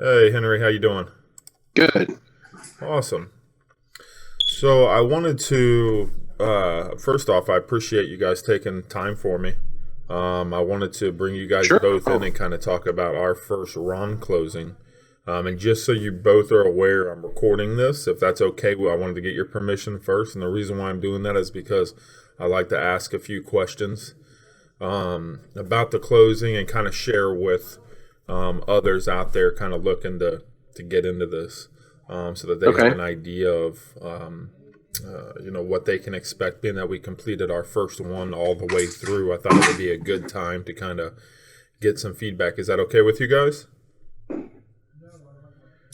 Hey Henry, how you doing? Good. Awesome. So I wanted to first off, I appreciate you guys taking time for me. I wanted to bring you guys Sure. both in and kind of talk about our first RON closing. And just so you both are aware, I'm recording this. If that's okay, well, I wanted to get your permission first. And the reason why I'm doing that is because I like to ask a few questions about the closing and kind of share with others out there kind of looking to get into this so that they Okay. have an idea of what they can expect, being that we completed our first one all the way through. I thought it would be a good time to kind of get some feedback. Is that okay with you guys?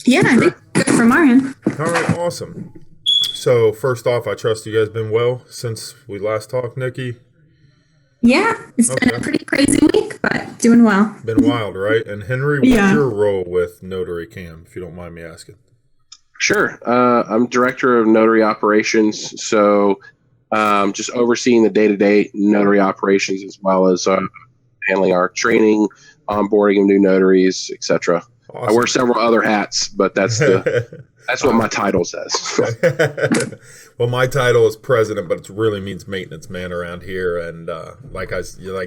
Yeah, I think good from our end. All right, awesome. So first off, I trust you guys been well since we last talked, Nikki. Yeah, it's been a pretty crazy week, but doing well. Been wild, right? And Henry, what's Yeah. your role with Notary Cam, if you don't mind me asking? Sure. I'm director of notary operations, so just overseeing the day-to-day notary operations as well as handling our training, onboarding of new notaries, etc. Awesome. I wear several other hats, but that's what my title says. Well, my title is president, but it really means maintenance man around here. And like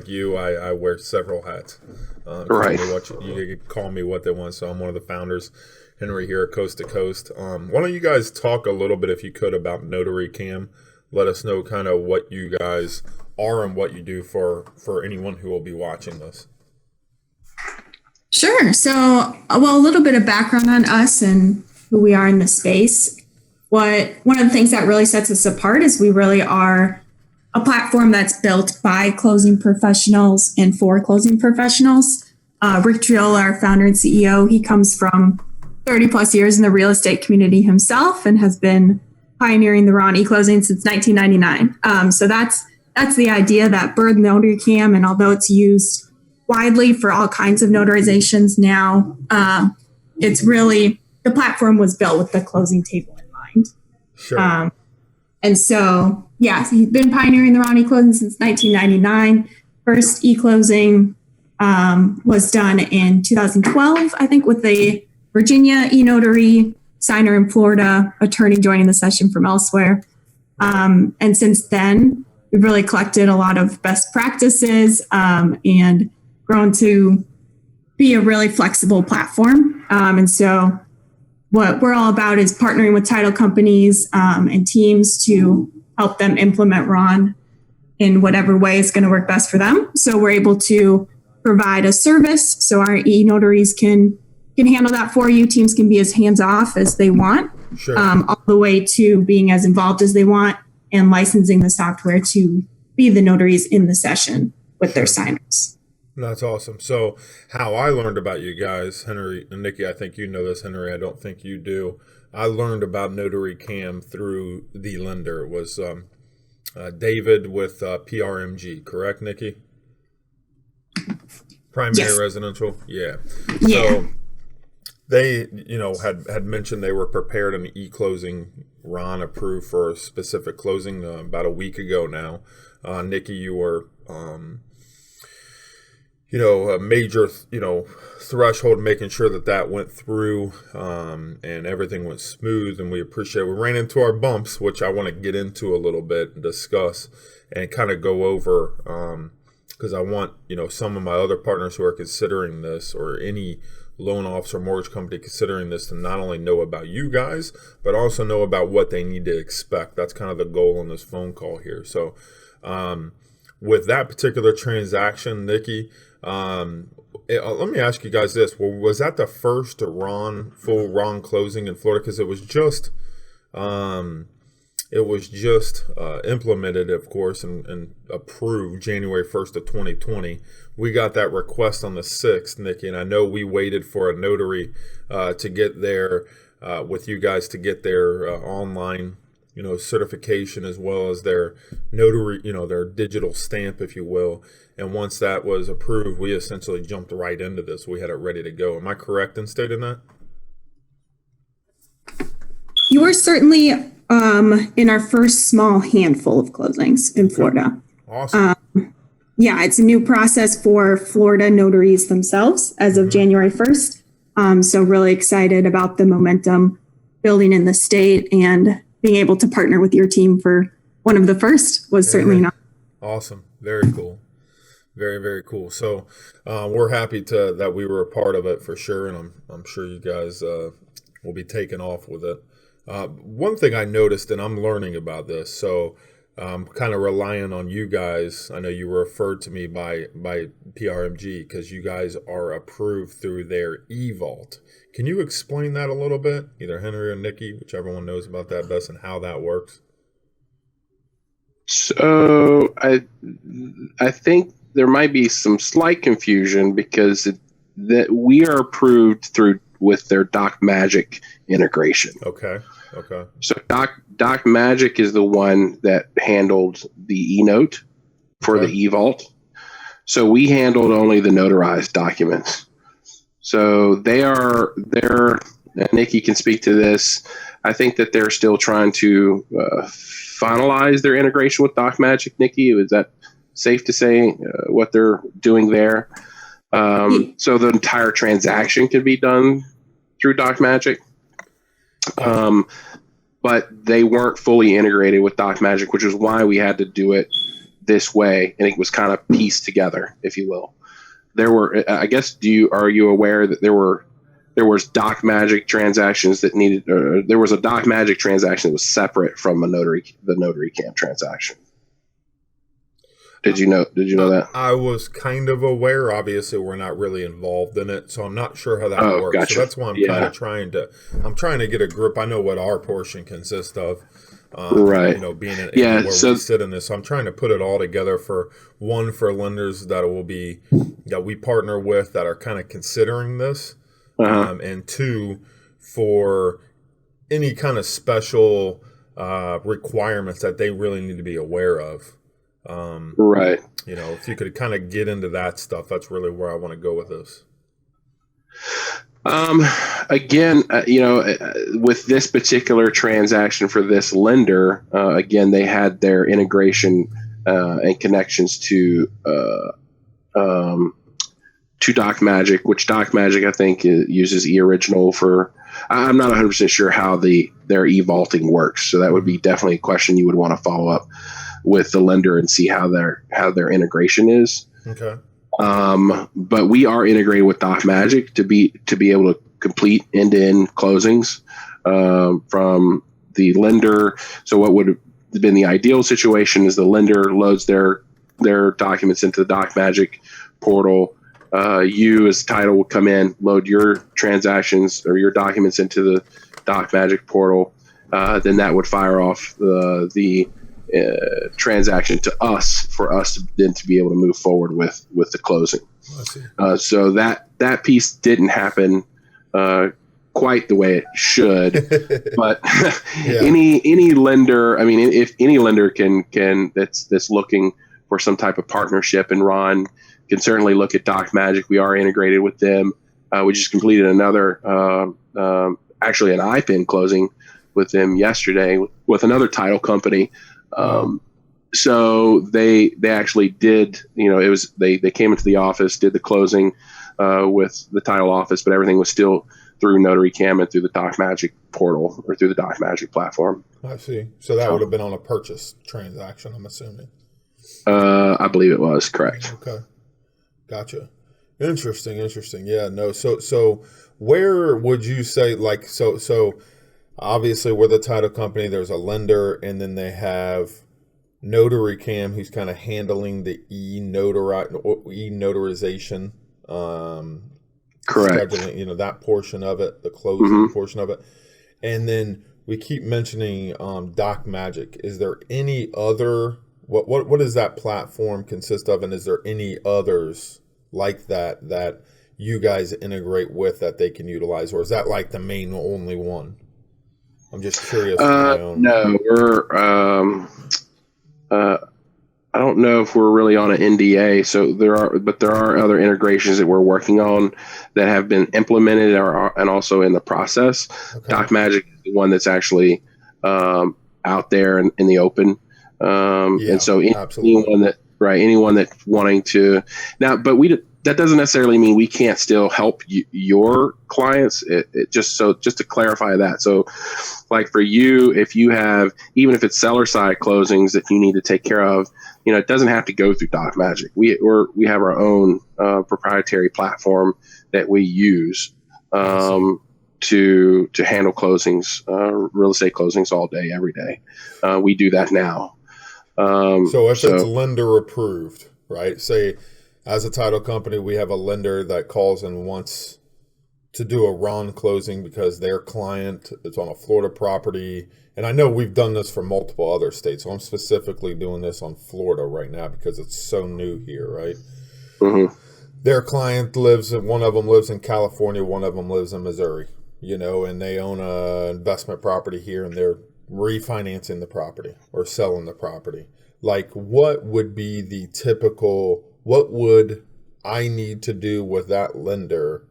you, I wear several hats. Right. You can call me what they want. So I'm one of the founders, Henry, here at Coast to Coast. Why don't you guys talk a little bit, if you could, about Notary Cam? Let us know kind of what you guys are and what you do for anyone who will be watching this. Sure. So, a little bit of background on us and who we are in the space. One of the things that really sets us apart is we really are a platform that's built by closing professionals and for closing professionals. Rick Triol, our founder and CEO, he comes from 30 plus years in the real estate community himself and has been pioneering the RON e-closing since 1999. So that's the idea that birthed Notary Cam, and although it's used widely for all kinds of notarizations now, it's really, the platform was built with the closing table in mind. Sure. And so, yeah, so he's been pioneering the RON e-closing since 1999. First e-closing was done in 2012, I think, with the Virginia e-notary signer in Florida, attorney joining the session from elsewhere. And since then, we've really collected a lot of best practices and grown to be a really flexible platform. And so what we're all about is partnering with title companies and teams to help them implement RON in whatever way is going to work best for them. So we're able to provide a service so our e-notaries can handle that for you. Teams can be as hands-off as they want, Sure. all the way to being as involved as they want and licensing the software to be the notaries in the session with their signers. That's awesome. So how I learned about you guys, Henry and Nikki, I think you know this, Henry, I don't think you do. I learned about Notary Cam through the lender. It was David with PRMG, correct, Nikki? Primary Yes. Residential? Yeah. Yeah. So they, had mentioned they were prepared an e-closing RON approved for a specific closing about a week ago now. Nikki, you were a major, threshold, making sure that went through and everything went smooth. And we appreciate, we ran into our bumps, which I want to get into a little bit and discuss and kind of go over because I want, some of my other partners who are considering this, or any loan officer, mortgage company considering this, to not only know about you guys, but also know about what they need to expect. That's kind of the goal on this phone call here. So with that particular transaction, Nikki, let me ask you guys this. Well, was that the first full RON closing in Florida? Because it was just implemented, of course, and approved January 1st of 2020. We got that request on the 6th, Nikki, and I know we waited for a notary to get there with you guys to get their online certification, as well as their notary, their digital stamp, if you will. And once that was approved, we essentially jumped right into this. We had it ready to go. Am I correct in stating that? You were certainly in our first small handful of closings in Florida. Awesome. Yeah, it's a new process for Florida notaries themselves as of January 1st. So really excited about the momentum building in the state, and being able to partner with your team for one of the first was certainly not. Awesome. Very cool. Very, very cool. So we're happy that we were a part of it for sure. And I'm sure you guys will be taking off with it. One thing I noticed, and I'm learning about this, so I'm kind of relying on you guys. I know you were referred to me by PRMG because you guys are approved through their eVault. Can you explain that a little bit? Either Henry or Nikki, whichever one knows about that best, and how that works. So I think there might be some slight confusion because that we are approved with their DocMagic integration. Okay. So DocMagic is the one that handled the eNote for the eVault. So we handled only the notarized documents. So they're, and Nikki can speak to this, I think that they're still trying to finalize their integration with DocMagic. Nikki, is that safe to say what they're doing there? So the entire transaction can be done through DocMagic. But they weren't fully integrated with DocMagic, which is why we had to do it this way. And it was kind of pieced together, if you will. There were, I guess, are you aware that there was DocMagic transactions that needed, there was a DocMagic transaction that was separate from the Notary Cam transaction? Did you know that? I was kind of aware. Obviously, we're not really involved in it, so I'm not sure how that works. Gotcha. So that's why I'm kind of trying to get a grip. I know what our portion consists of. Right. Being in where we sit in this. So I'm trying to put it all together for lenders that we partner with that are kind of considering this. And two, for any kind of special requirements that they really need to be aware of. Right. If you could kind of get into that stuff, that's really where I want to go with this. Again, with this particular transaction for this lender, again, they had their integration and connections to DocMagic, which DocMagic I think uses eOriginal for. I'm not 100% sure how their e-vaulting works, so that would be definitely a question you would want to follow up with the lender and see how their integration is. Okay. But we are integrated with DocMagic to be able to complete end-to-end closings from the lender. So what would have been the ideal situation is the lender loads their documents into the DocMagic portal. You as title will come in, load your transactions or your documents into the DocMagic portal. Then that would fire off the transaction to us for us to then to be able to move forward with the closing. So that piece didn't happen quite the way it should, but any lender, I mean, if any lender can that's looking for some type of partnership, and Ron can certainly look at DocMagic. We are integrated with them. We just completed another, actually an IPIN closing with them yesterday with another title company. So they actually did, it was, they came into the office, did the closing, with the title office, but everything was still through Notary Cam and through the DocMagic portal or through the DocMagic platform. I see. So that would have been on a purchase transaction, I'm assuming. I believe it was correct. Okay. Gotcha. Interesting. Yeah, no. So where would you say, like, so obviously we're the title company, there's a lender, and then they have Notary Cam who's kind of handling the e-notarization, correct, scheduling, that portion of it, the closing portion of it. And then we keep mentioning DocMagic. Is there any other, what does that platform consist of, and is there any others like that you guys integrate with that they can utilize, or is that like the main only one? I'm just curious. No, we're I don't know if we're really on an NDA, so there are other integrations that we're working on that have been implemented and also in the process. Okay. DocMagic is the one that's actually out there in the open, and so anyone that's wanting to now, but that doesn't necessarily mean we can't still help your clients. It just to clarify that. So like for you, if you have, even if it's seller side closings that you need to take care of, it doesn't have to go through DocMagic. We have our own proprietary platform that we use to handle closings, real estate closings all day, every day. We do that now. So if it's lender approved, right? Say, as a title company, we have a lender that calls and wants to do a RON closing because their client is on a Florida property. And I know we've done this for multiple other states. So I'm specifically doing this on Florida right now because it's so new here, right? Mm-hmm. Their client one of them lives in California, one of them lives in Missouri, and they own a investment property here and they're refinancing the property or selling the property. Like, what would be the typical... What would I need to do with that lender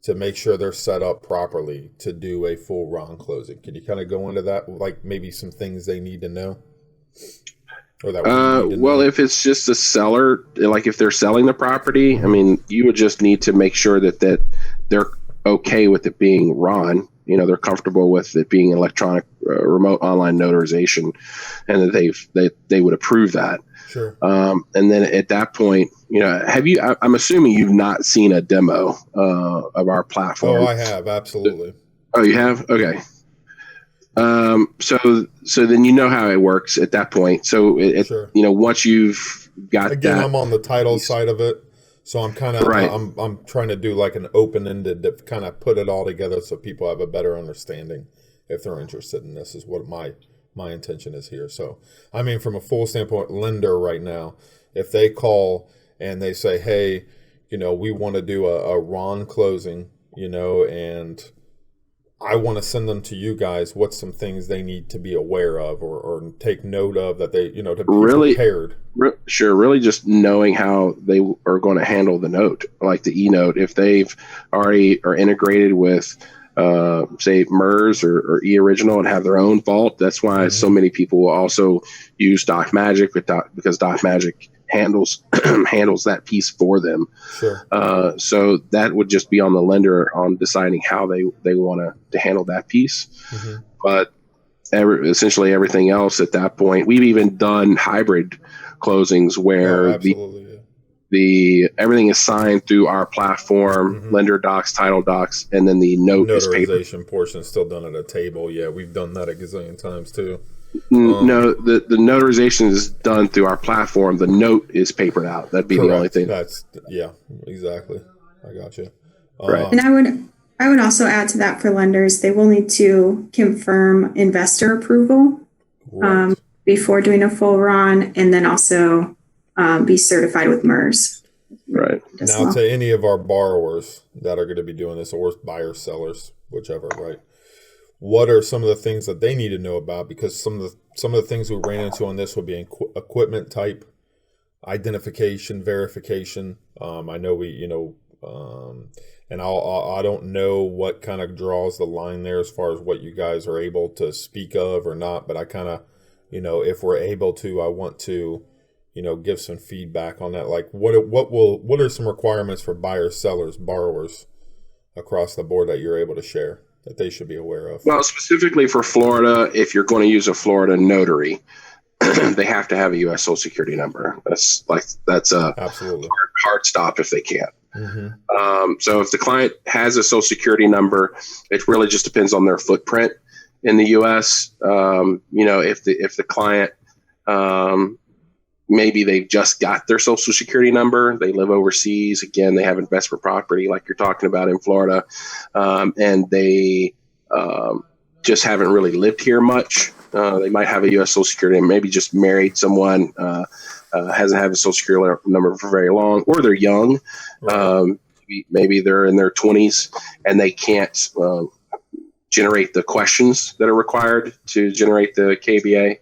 to make sure they're set up properly to do a full RON closing? Can you kind of go into that, like maybe some things they need to know? Or that know? If it's just a seller, like if they're selling the property, I mean, you would just need to make sure that they're okay with it being RON. They're comfortable with it being electronic remote online notarization, and that they would approve that. Sure. And then at that point, I'm assuming you've not seen a demo of our platform. Oh, I have. Absolutely. Oh, you have? Okay. So then you know how it works at that point. So sure. Once you've got Again, that, I'm on the title side of it. So I'm kind of, right. I'm trying to do like an open-ended to kind of put it all together so people have a better understanding if they're interested in this, is what my intention is here. So, I mean, from a full standpoint, lender right now, if they call and they say, hey, we want to do a RON closing, and I want to send them to you guys, what's some things they need to be aware of or take note of that they, to be really prepared? Sure. Really just knowing how they are going to handle the note, like the e-note, if they've already are integrated with say MERS or eOriginal and have their own vault. That's why so many people will also use DocMagic because DocMagic handles that piece for them. Sure. So that would just be on the lender on deciding how they want to handle that piece. Mm-hmm. But essentially everything else at that point, we've even done hybrid closings where everything is signed through our platform, lender docs, title docs, and then the note is paper. Notarization portion is still done at a table. Yeah, we've done that a gazillion times too. No, the notarization is done through our platform. The note is papered out. That'd be the only thing. Yeah, exactly. I got you. Right. And I would also add to that for lenders, they will need to confirm investor approval before doing a full RON, and then also be certified with MERS. Right. Now, to any of our borrowers that are going to be doing this, or buyers, sellers, whichever, right? What are some of the things that they need to know about? Because some of the things we ran into on this would be equipment type, identification, verification. I know and I don't know what kind of draws the line there as far as what you guys are able to speak of or not. But I kind of, if we're able to, I want to, give some feedback on that. Like what are some requirements for buyers, sellers, borrowers across the board that you're able to share that they should be aware of? Well, specifically for Florida, if you're going to use a Florida notary, they have to have a U.S. Social Security number. That's a absolutely hard stop if they can't. Mm-hmm. So if the client has a Social Security number, it really just depends on their footprint in the U.S. If the client maybe they've just got their Social Security number, they live overseas, again, they have investment property like you're talking about in Florida, and they just haven't really lived here much. They might have a U.S. Social Security and maybe just married someone, hasn't had a Social Security number for very long, or they're young. Right. Maybe they're in their 20s and they can't generate the questions that are required to generate the KBA,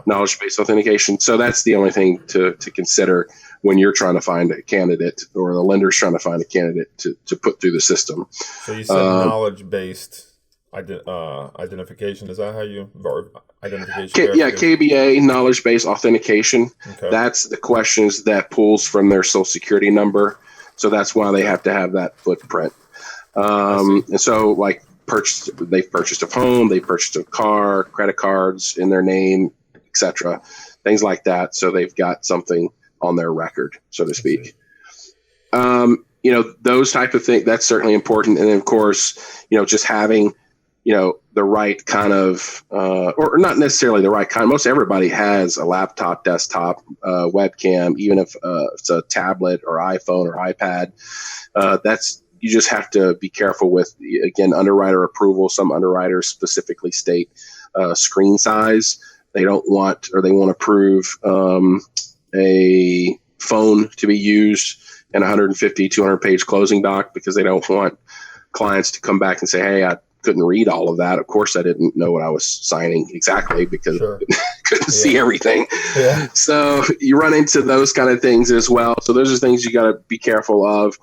knowledge-based authentication. So that's the only thing to consider when you're trying to find a candidate, or the lender's trying to find a candidate to put through the system. So you said knowledge-based identification. Is that how you identification? KBA, knowledge-based authentication. Okay. That's the questions that pulls from their Social Security number So that's why they have to have that footprint. And so like they've purchased a home, they purchased a car, credit cards in their name, etc., things like that. So they've got something on their record, so to speak. Those type of things, that's certainly important. And then of course, just having, the right kind of, or not necessarily the right kind. Most everybody has a laptop, desktop, webcam, even if it's a tablet or iPhone or iPad. You just have to be careful with, again, underwriter approval. Some underwriters specifically state screen size. They don't want, or they won't approve a phone to be used in 150, 200 page closing doc because they don't want clients to come back and say, hey, I couldn't read all of that. Of course, I didn't know what I was signing exactly because I couldn't see everything. Yeah. So you run into those kind of things as well. So those are things you got to be careful of.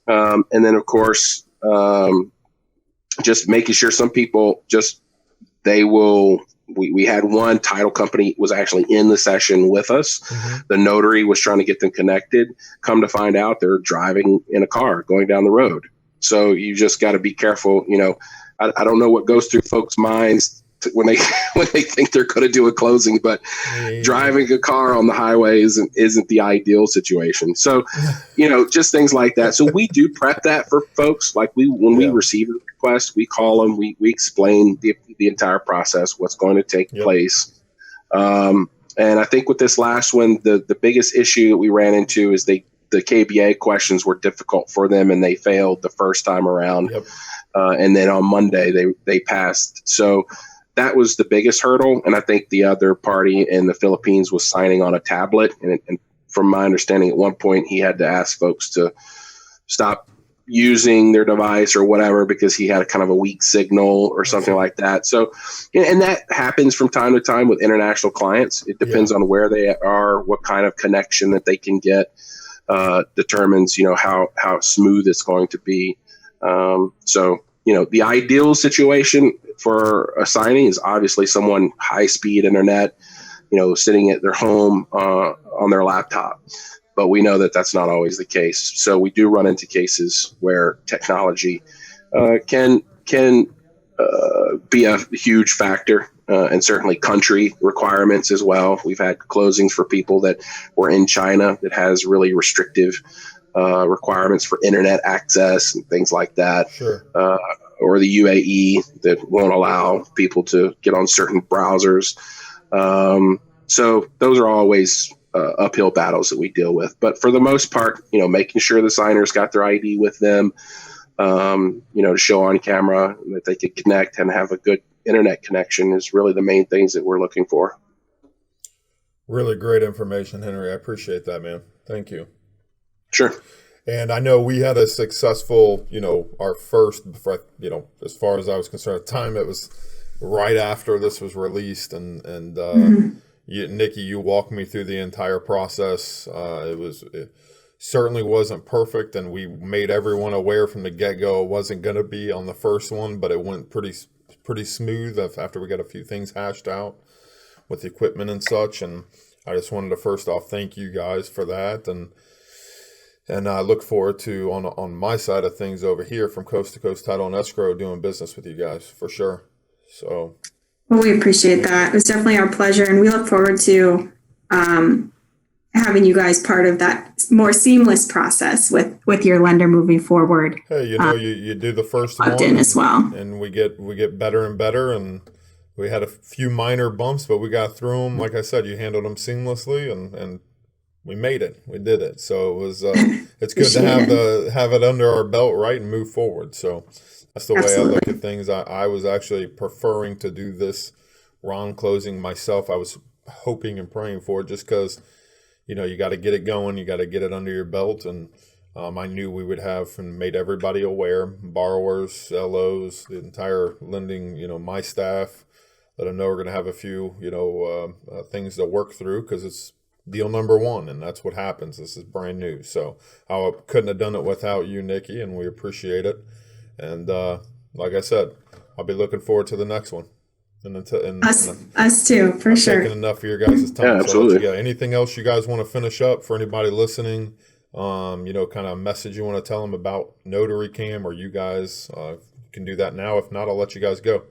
And then, of course, just making sure some people we had one title company was actually in the session with us. Mm-hmm. The notary was trying to get them connected. Come to find out they're driving in a car going down the road. So you just got to be careful. I don't know what goes through folks' minds when they think they're going to do a closing, but driving a car on the highway isn't the ideal situation. So, just things like that. So we do prep that for folks. Like when we receive a request, we call them, we explain the entire process, what's going to take place. And I think with this last one, the biggest issue that we ran into is the KBA questions were difficult for them and they failed the first time around. Yep. And then on Monday they passed. So that was the biggest hurdle. And I think the other party in the Philippines was signing on a tablet. And from my understanding, at one point he had to ask folks to stop using their device or whatever because he had a kind of a weak signal or something like that. So, and that happens from time to time with international clients. It depends on where they are, what kind of connection that they can get, determines, how smooth it's going to be. So, the ideal situation for a signing is obviously someone high speed internet, sitting at their home, on their laptop. But we know that that's not always the case. So we do run into cases where technology can be a huge factor, and certainly country requirements as well. We've had closings for people that were in China that has really restrictive requirements for internet access and things like that. Sure. Or the UAE that won't allow people to get on certain browsers. So those are always uphill battles that we deal with. But for the most part, making sure the signer's got their ID with them, to show on camera that they can connect and have a good internet connection is really the main things that we're looking for. Really great information, Henry. I appreciate that, man. Thank you. Sure. And I know we had a successful, our first, as far as I was concerned at the time, it was right after this was released. And Nikki, you walked me through the entire process. It certainly wasn't perfect. And we made everyone aware from the get-go it wasn't going to be on the first one, but it went pretty smooth after we got a few things hashed out with the equipment and such. And I just wanted to first off thank you guys for that. And I look forward to, on my side of things over here from Coast to Coast Title and Escrow, doing business with you guys for sure. So, well, we appreciate that. It was definitely our pleasure, and we look forward to having you guys part of that more seamless process with your lender moving forward. Hey, you do the first one in as well, and we get better and better. And we had a few minor bumps, but we got through them. Like I said, you handled them seamlessly, and we made it. We did it. So it was. It's good to have it under our belt, right, and move forward. So that's the way I look at things. I was actually preferring to do this round closing myself. I was hoping and praying for it, just because, you got to get it going. You got to get it under your belt, and I knew we would have and made everybody aware, borrowers, LOs, the entire lending. My staff, let them know we're going to have a few, things to work through because it's deal number one, and that's what happens. This is brand new, so I couldn't have done it without you, Nikki, and we appreciate it. And like I said, I'll be looking forward to the next one. Us too, for sure. Taking enough of your guys' time. Yeah, absolutely. So anything else you guys want to finish up for anybody listening? kind of message you want to tell them about Notary Cam, or you guys can do that now. If not, I'll let you guys go.